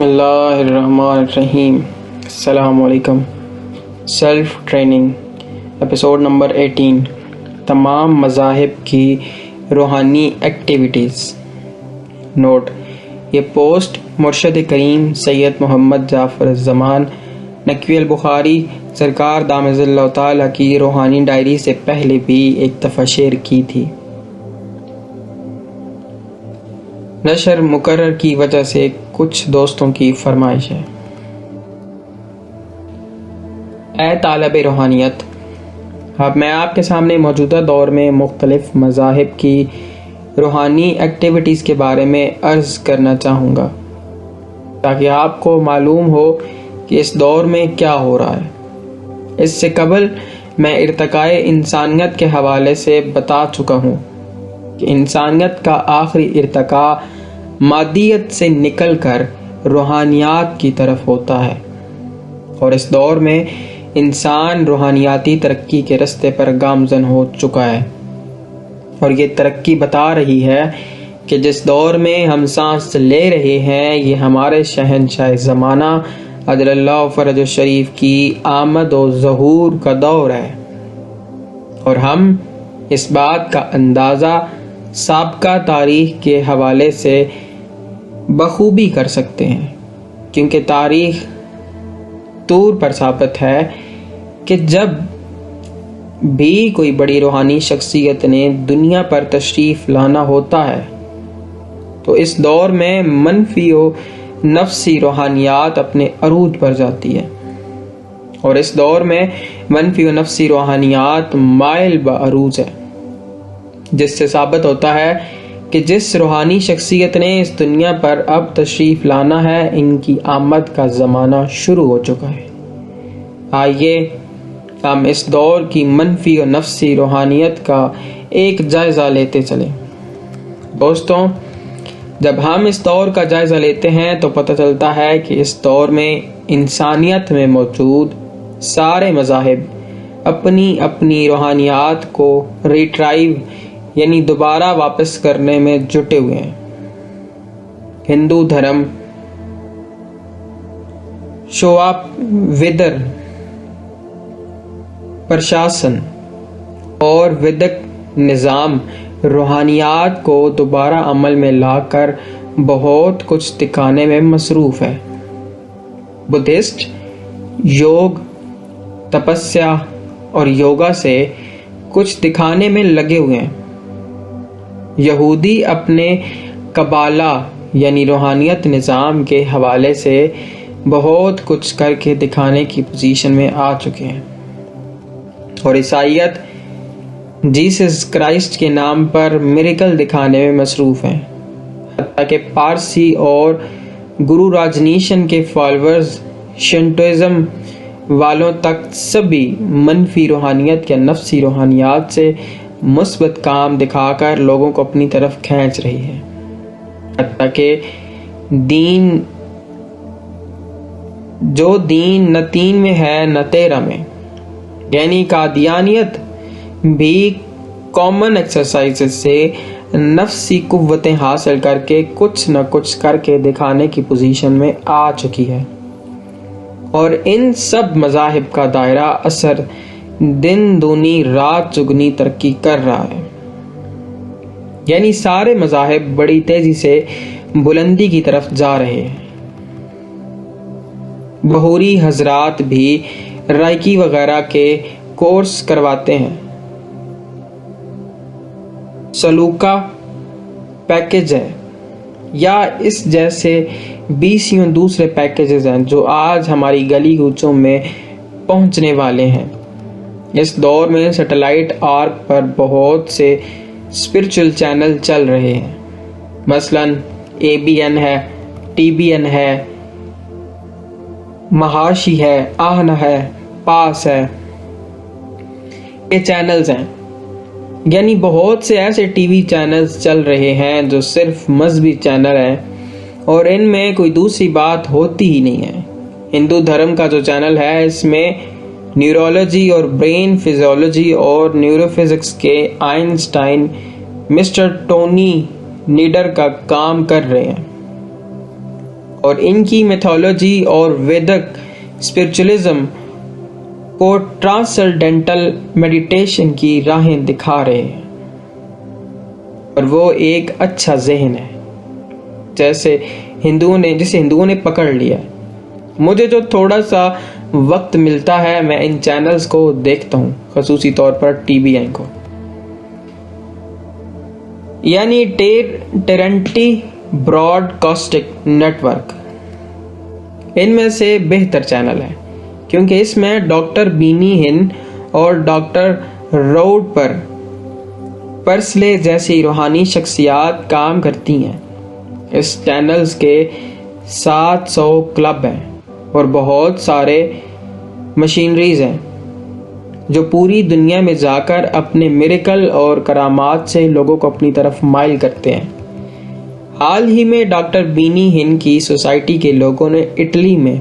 اللہ الرحمن الرحیم۔ السلام علیکم۔ سیلف ٹریننگ ایپیسوڈ نمبر 18، تمام مذاہب کی روحانی ایکٹیویٹیز۔ نوٹ: یہ پوسٹ مرشد کریم سید محمد جعفر الزمان نقوی البخاری سرکار دامت اللہ تعالیٰ کی روحانی ڈائری سے پہلے بھی ایک دفعہ شیئر کی تھی۔ نشر مقرر کی وجہ سے کچھ دوستوں کی فرمائش ہے۔ اے طالب روحانیت، اب میں آپ کے سامنے موجودہ دور میں مختلف مذاہب کی روحانی ایکٹیویٹیز کے بارے میں عرض کرنا چاہوں گا تاکہ آپ کو معلوم ہو کہ اس دور میں کیا ہو رہا ہے۔ اس سے قبل میں ارتقاء انسانیت کے حوالے سے بتا چکا ہوں کہ انسانیت کا آخری ارتقاء مادیت سے نکل کر روحانیات کی طرف ہوتا ہے، اور اس دور میں انسان روحانیاتی ترقی کے رستے پر گامزن ہو چکا ہے، اور یہ ترقی بتا رہی ہے کہ جس دور میں ہم سانس لے رہے ہیں یہ ہمارے شہنشاہ زمانہ عجل اللہ فرج الشریف کی آمد و ظہور کا دور ہے، اور ہم اس بات کا اندازہ سابقہ تاریخ کے حوالے سے بخوبی کر سکتے ہیں، کیونکہ تاریخ طور پر ثابت ہے کہ جب بھی کوئی بڑی روحانی شخصیت نے دنیا پر تشریف لانا ہوتا ہے تو اس دور میں منفی و نفسی روحانیات اپنے عروج پر جاتی ہے، اور اس دور میں منفی و نفسی روحانیات مائل بعروج ہے، جس سے ثابت ہوتا ہے کہ جس روحانی شخصیت نے اس دنیا پر اب تشریف لانا ہے ان کی آمد کا زمانہ شروع ہو چکا ہے۔ آئیے ہم اس دور کی منفی و نفسی روحانیت کا ایک جائزہ لیتے چلیں۔ دوستوں، جب ہم اس دور کا جائزہ لیتے ہیں تو پتہ چلتا ہے کہ اس دور میں انسانیت میں موجود سارے مذاہب اپنی اپنی روحانیات کو ریٹرائیو یعنی دوبارہ واپس کرنے میں جٹے ہوئے ہیں۔ ہندو دھرم شواب ودر پرشاسن اور ودک نظام روحانیات کو دوبارہ عمل میں لا کر بہت کچھ دکھانے میں مصروف ہے۔ بدھسٹ یوگ، تپسیا اور یوگا سے کچھ دکھانے میں لگے ہوئے ہیں۔ یہودی اپنے قبالہ یعنی روحانیت نظام کے حوالے سے بہت کچھ کر کے دکھانے کی پوزیشن میں آ چکے ہیں، اور عیسائیت جیسس کرائسٹ کے نام پر میریکل دکھانے میں مصروف ہیں، حتیٰ کہ پارسی اور گرو راجنیشن کے فالوورز شنٹوازم والوں تک سبھی منفی روحانیت یا نفسی روحانیات سے مثبت کام دکھا کر لوگوں کو اپنی طرف کھینچ رہی ہے، حتیٰ کہ دین جو دین نہ تین میں ہے نہ 13 میں، یعنی قادیانیت بھی کامن ایکسرسائزز سے نفسی قوتیں حاصل کر کے کچھ نہ کچھ کر کے دکھانے کی پوزیشن میں آ چکی ہے، اور ان سب مذاہب کا دائرہ اثر دن دونی رات چگنی ترقی کر رہا ہے، یعنی سارے مذاہب بڑی تیزی سے بلندی کی طرف جا رہے ہیں۔ بہوری حضرات بھی رائکی وغیرہ کے کورس کرواتے ہیں۔ سلوکا پیکج ہے یا اس جیسے 20 دوسرے پیکجز ہیں جو آج ہماری گلی کوچوں میں پہنچنے والے ہیں۔ اس دور میں سیٹلائٹ آرک پر بہت سے اسپرچل چینل چل رہے ہیں، مثلاً ABN ہے، TBN ہے، مہاشی ہے، آہن ہے، پاس ہے، یہ چینلز ہیں، یعنی بہت سے ایسے ٹی وی چینلز چل رہے ہیں جو صرف مذہبی چینل ہیں، اور ان میں کوئی دوسری بات ہوتی ہی نہیں ہے۔ ہندو دھرم کا جو چینل ہے اس میں نیورولوجی اور برین فزیولوجی اور نیورو فزکس کے آئنسٹائن مسٹر ٹونی نیڈر کا کام کر رہے ہیں، اور ان کی میتھولوجی اور ویدک اسپرچولزم کو ٹرانسلڈینٹل میڈیٹیشن کی راہیں دکھا رہے ہیں، اور وہ ایک اچھا ذہن ہے جسے ہندوؤں نے پکڑ لیا ہے۔ مجھے جو تھوڑا سا وقت ملتا ہے میں ان چینلز کو دیکھتا ہوں، خصوصی طور پر ٹی بی این کو، یعنی Trinity broadcasting network. ان میں سے بہتر چینل ہے کیونکہ اس میں ڈاکٹر بینی ہن اور ڈاکٹر روڈ پرسلے جیسی روحانی شخصیات کام کرتی ہیں۔ اس چینلز کے 700 کلب ہیں اور بہت سارے مشینریز ہیں جو پوری دنیا میں جا کر اپنے میریکل اور کرامات سے لوگوں کو اپنی طرف مائل کرتے ہیں۔ حال ہی میں ڈاکٹر بینی ہن کی سوسائٹی کے لوگوں نے اٹلی میں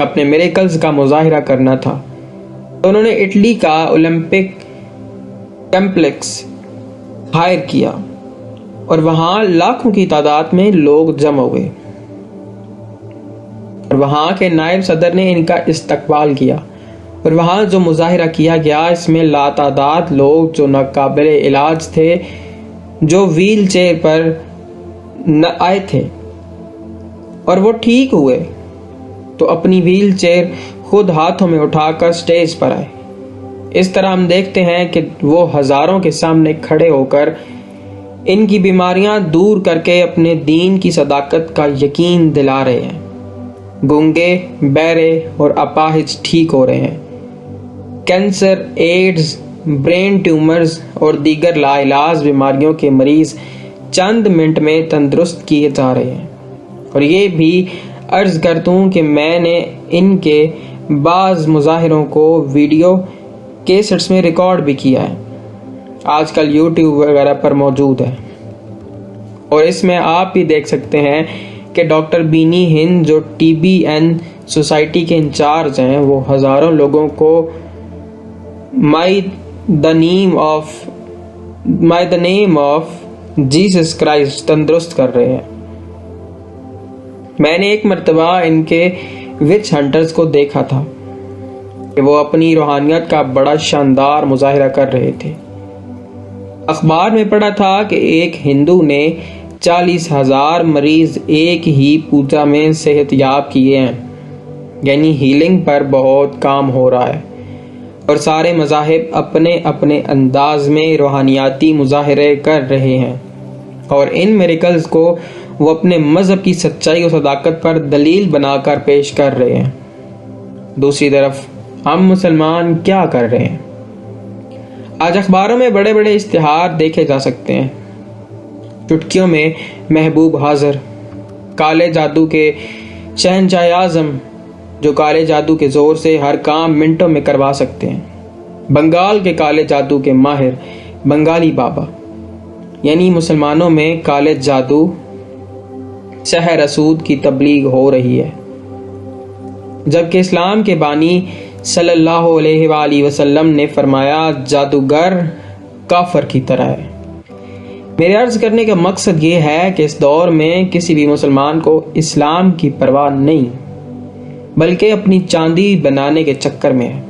اپنے میریکلز کا مظاہرہ کرنا تھا، تو انہوں نے اٹلی کا اولمپک کمپلیکس ہائر کیا اور وہاں لاکھوں کی تعداد میں لوگ جمع ہوئے، اور وہاں کے نائب صدر نے ان کا استقبال کیا، اور وہاں جو مظاہرہ کیا گیا اس میں لاتعداد لوگ جو ناقابل علاج تھے، جو ویل چیئر پر آئے تھے اور وہ ٹھیک ہوئے تو اپنی ویل چیئر خود ہاتھوں میں اٹھا کر سٹیج پر آئے۔ اس طرح ہم دیکھتے ہیں کہ وہ ہزاروں کے سامنے کھڑے ہو کر ان کی بیماریاں دور کر کے اپنے دین کی صداقت کا یقین دلا رہے ہیں۔ گونگے، بہرے اور اپاہج ٹھیک ہو رہے ہیں۔ کینسر، ایڈز، برین ٹیومرز اور دیگر لا علاج بیماریوں کے مریض چند منٹ میں تندرست کیے جا رہے ہیں۔ اور یہ بھی عرض کر دوں کہ میں نے ان کے بعض مظاہروں کو ویڈیو کیسٹس میں ریکارڈ بھی کیا ہے، آج کل یوٹیوب وغیرہ پر موجود ہے، اور اس میں آپ بھی دیکھ سکتے ہیں کہ ڈاکٹر بینی ہند جو ٹی بی این سوسائٹی کے انچارج ہیں، وہ ہزاروں لوگوں کو مائی دا نیم آف جیسس کرائسٹ تندرست کر رہے ہیں۔ میں نے ایک مرتبہ ان کے وچ ہنٹرز کو دیکھا تھا کہ وہ اپنی روحانیت کا بڑا شاندار مظاہرہ کر رہے تھے۔ اخبار میں پڑھا تھا کہ ایک ہندو نے 40,000 مریض ایک ہی پوجا میں صحت یاب کیے ہیں، یعنی ہیلنگ پر بہت کام ہو رہا ہے، اور سارے مذاہب اپنے اپنے انداز میں روحانیاتی مظاہرے کر رہے ہیں، اور ان میریکلز کو وہ اپنے مذہب کی سچائی و صداقت پر دلیل بنا کر پیش کر رہے ہیں۔ دوسری طرف ہم مسلمان کیا کر رہے ہیں؟ آج اخباروں میں بڑے بڑے اشتہار دیکھے جا سکتے ہیں، چٹکیوں میں محبوب حاضر، کالے جادو کے شہنشاہ اعظم جو کالے جادو کے زور سے ہر کام منٹوں میں کروا سکتے ہیں، بنگال کے کالے جادو کے ماہر بنگالی بابا، یعنی مسلمانوں میں کالے جادو سحر اسود کی تبلیغ ہو رہی ہے، جبکہ اسلام کے بانی صلی اللہ علیہ وآلہ وسلم نے فرمایا جادوگر کافر کی طرح ہے۔ میرے عرض کرنے کا مقصد یہ ہے کہ اس دور میں کسی بھی مسلمان کو اسلام کی پرواہ نہیں، بلکہ اپنی چاندی بنانے کے چکر میں ہے،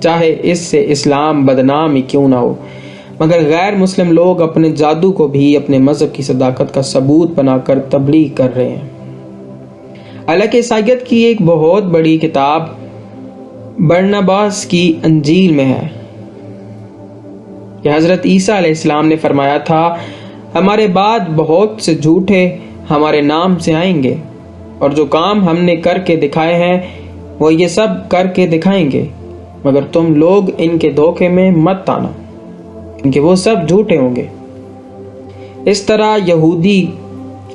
چاہے اس سے اسلام بدنام ہی کیوں نہ ہو، مگر غیر مسلم لوگ اپنے جادو کو بھی اپنے مذہب کی صداقت کا ثبوت بنا کر تبلیغ کر رہے ہیں۔ حالانکہ عیسائیت کی ایک بہت بڑی کتاب برناباس کی انجیل میں ہے کہ حضرت عیسیٰ علیہ السلام نے فرمایا تھا، ہمارے بعد بہت سے جھوٹے ہمارے نام سے آئیں گے، اور جو کام ہم نے کر کے دکھائے ہیں وہ یہ سب کر کے دکھائیں گے، مگر تم لوگ ان کے دھوکے میں مت آنا، کیونکہ وہ سب جھوٹے ہوں گے۔ اس طرح یہودی،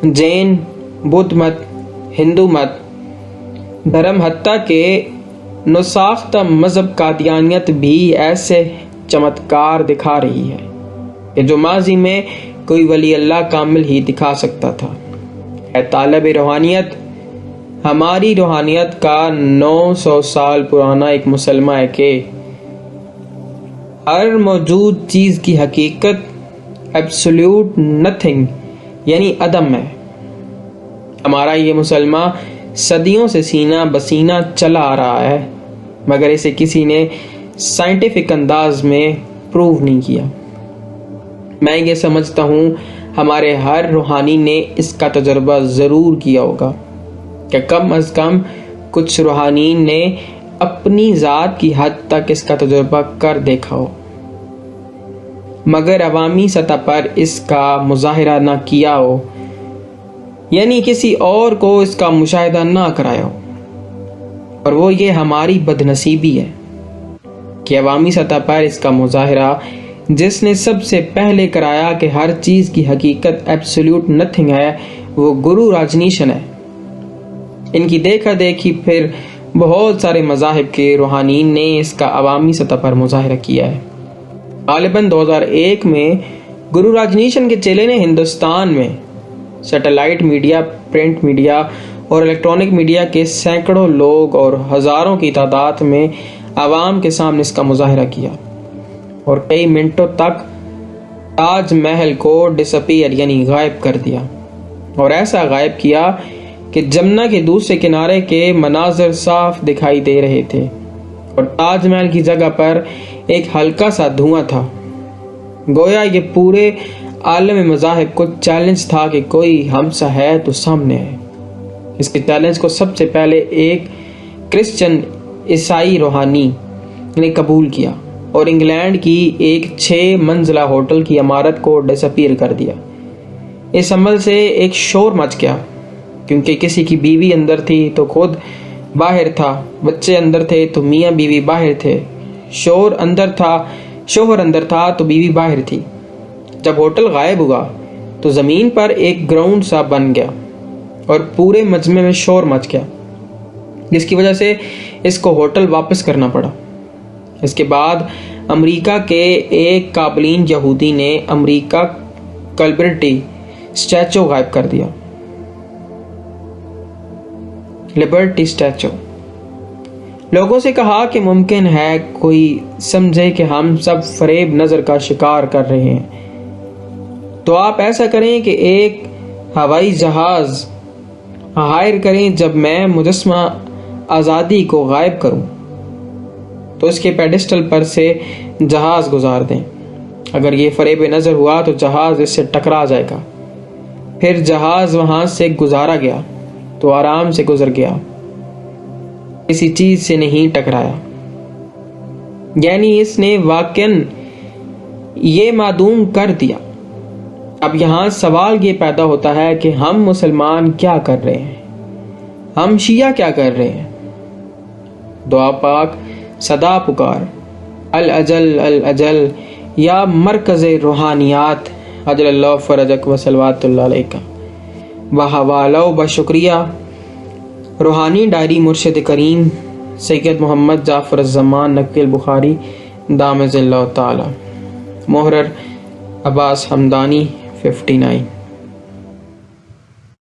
جین، بدھ مت، ہندو مت، دھرم، حتیٰ کہ نوساختہ مذہب قادیانیت بھی ایسے چمتکار دکھا رہی ہے کہ جو ماضی میں کوئی ولی اللہ کامل ہی دکھا سکتا تھا۔ اے طالب روحانیت، ہماری روحانیت کا 900 سال پرانا ایک مسلمہ ہے کہ ہر موجود چیز کی حقیقت ایبسولوٹ نتھنگ یعنی عدم ہے، ہمارا یہ مسلمہ صدیوں سے سینہ بسینہ چلا آ رہا ہے، مگر اسے کسی نے سائنٹیفک انداز میں پروو نہیں کیا۔ میں یہ سمجھتا ہوں ہمارے ہر روحانی نے اس کا تجربہ ضرور کیا ہوگا کہ کم از کم کچھ روحانین نے اپنی ذات کی حد تک اس کا تجربہ کر دیکھا ہو، مگر عوامی سطح پر اس کا مظاہرہ نہ کیا ہو، یعنی کسی اور کو اس کا مشاہدہ نہ کرایا ہو۔ اور وہ یہ ہماری بد نصیبی ہے کہ عوامی سطح پر اس کا مظاہرہ جس نے سب سے پہلے کرایا کہ ہر چیز کی حقیقت ایبسولوٹ نتھنگ ہے، وہ گرو راجنیشن ہے۔ ان کی دیکھا دیکھی پھر بہت سارے مذاہب کے روحانیین نے اس کا عوامی سطح پر مظاہرہ کیا ہے۔ غالباً 2001 میں گرو راجنیشن کے چیلے نے ہندوستان میں سیٹلائٹ میڈیا، پرنٹ میڈیا اور الیکٹرانک میڈیا کے سینکڑوں لوگ اور ہزاروں کی تعداد میں عوام کے سامنے اس کا مظاہرہ کیا اور کئی منٹوں تک تاج محل کو ڈسپیئر یعنی غائب کر دیا، اور ایسا غائب کیا کہ جمنا کے دوسرے کنارے کے مناظر صاف دکھائی دے رہے تھے اور تاج محل کی جگہ پر ایک ہلکا سا دھواں تھا۔ گویا یہ پورے عالم مذاہب کو چیلنج تھا کہ کوئی ہم سا ہے تو سامنے ہے۔ اس کے چیلنج کو سب سے پہلے ایک کرسچن عیسائی روحانی نے قبول کیا اور انگلینڈ کی ایک 6 منزلہ ہوٹل کی عمارت کو ڈسپیئر کر دیا۔ اس عمل سے ایک شور مچ گیا، کیونکہ کسی کی بیوی اندر تھی تو خود باہر تھا، بچے اندر تھے تو میاں بیوی باہر تھے، شوہر اندر تھا تو بیوی باہر تھی۔ جب ہوٹل غائب ہوا تو زمین پر ایک گراؤنڈ سا بن گیا اور پورے مجمع میں شور مچ گیا، جس کی وجہ سے اس کو ہوٹل واپس کرنا پڑا۔ اس کے بعد امریکہ کے ایک قابلین یہودی نے امریکہ کلبرٹی اسٹیچو غائب کر دیا، لبرٹی اسٹیچو۔ لوگوں سے کہا کہ ممکن ہے کوئی سمجھے کہ ہم سب فریب نظر کا شکار کر رہے ہیں، تو آپ ایسا کریں کہ ایک ہوائی جہاز ہائر کریں، جب میں مجسمہ آزادی کو غائب کروں تو اس کے پیڈسٹل پر سے جہاز گزار دیں۔ اگر یہ فریب نظر ہوا تو جہاز اس سے ٹکرا جائے گا، پھر جہاز وہاں سے گزارا گیا تو آرام سے گزر گیا، کسی چیز سے نہیں ٹکرایا، یعنی اس نے واقعاً یہ معدوم کر دیا۔ اب یہاں سوال یہ پیدا ہوتا ہے کہ ہم مسلمان کیا کر رہے ہیں، ہم شیعہ کیا کر رہے ہیں؟ دعا پاک صدا پکار الاجل الاجل یا مرکز روحانیات اجل اللہ فرجک و صلوات اللہ علیکہ بحوالو بشکریہ روحانی ڈائری مرشد کریم سید محمد جعفر الزمان نقی البخاری دامز اللہ تعالی، محرر عباس حمدانی 59۔